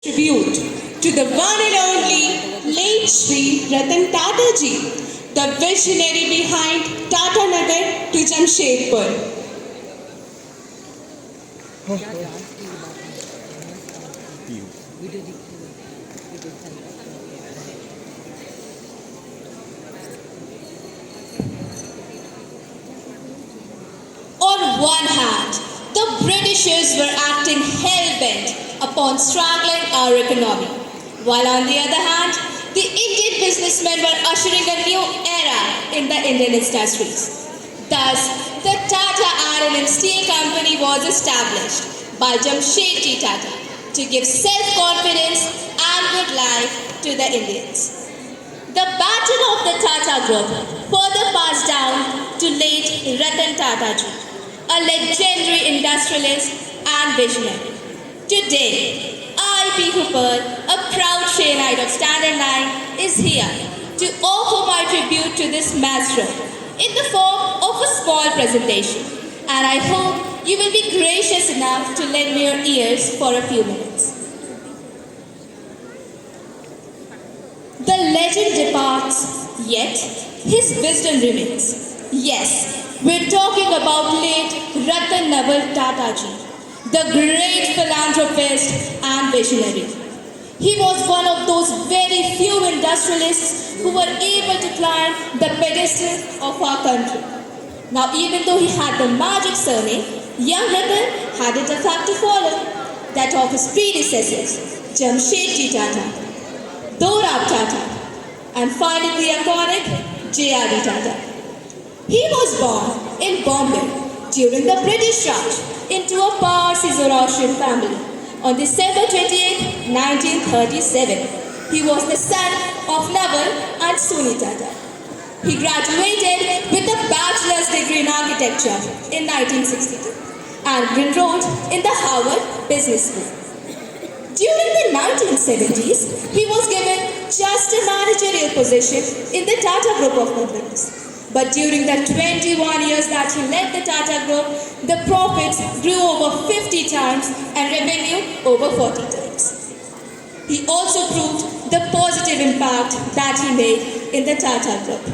Tribute to the one and only late Shri Ratan Tata ji, the visionary behind Tata Nagar to Jamshedpur. On one hand, the Britishers were acting hell-bent upon strangling our economy, while on the other hand, the Indian businessmen were ushering a new era in the Indian industries. Thus, the Tata Iron and Steel Company was established by Jamshedji Tata to give self-confidence and good life to the Indians. The baton of the Tata Group further passed down to late Ratan Tata ji, a legendary industrialist and visionary. Today, I, P. Hooper, a proud Shaynite of Standard 9, is here to offer my tribute to this maestro in the form of a small presentation. And I hope you will be gracious enough to lend me your ears for a few minutes. The legend departs, yet his wisdom remains. Yes, we're talking about late Ratan Naval Tata ji, the great philanthropist and visionary. He was one of those very few industrialists who were able to climb the pedestal of our country. Now, even though he had the magic surname, young Ratan had it a fact to follow, that of his predecessors, Jamshedji Tata, Dorab Tata, and finally iconic J.R.D. Tata. He was born in Bombay during the British Raj into a Parsi Zoroastrian family on December 28, 1937. He was the son of Naval and Suni Tata. He graduated with a bachelor's degree in architecture in 1962 and enrolled in the Harvard Business School. During the 1970s, he was given just a managerial position in the Tata Group of companies. But during the 21 years that he led the Tata Group, the profits grew over 50 times and revenue over 40 times. He also proved the positive impact that he made in the Tata Group.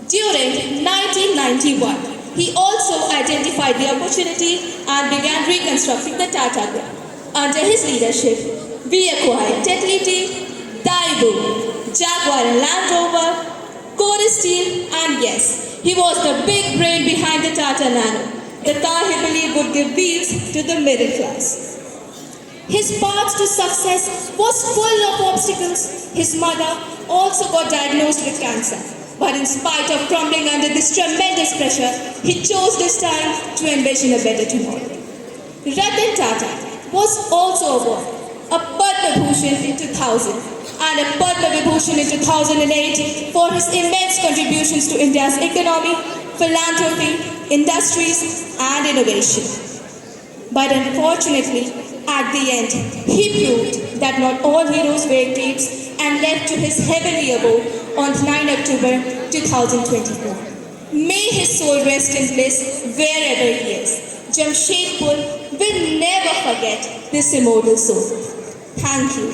During 1991, he also identified the opportunity and began reconstructing the Tata Group. Under his leadership, we acquired Tetley, Daewoo, Jaguar and Land Rover, Chorus Steel, and yes, he was the big brain behind the Tata Nano, the car he believed would give wheels to the middle class. His path to success was full of obstacles. His mother also got diagnosed with cancer. But in spite of crumbling under this tremendous pressure, he chose this time to envision a better tomorrow. Ratan Tata was also awarded a Padma Bhushan in 2000 and a Padma Vibhushan in 2008 for his immense contributions to India's economy, philanthropy, industries and innovation. But unfortunately, at the end, he proved that not all heroes wear capes and left to his heavenly abode on 9 October 2024. May his soul rest in bliss wherever he is. Jamshedpur will never forget this immortal soul. Thank you.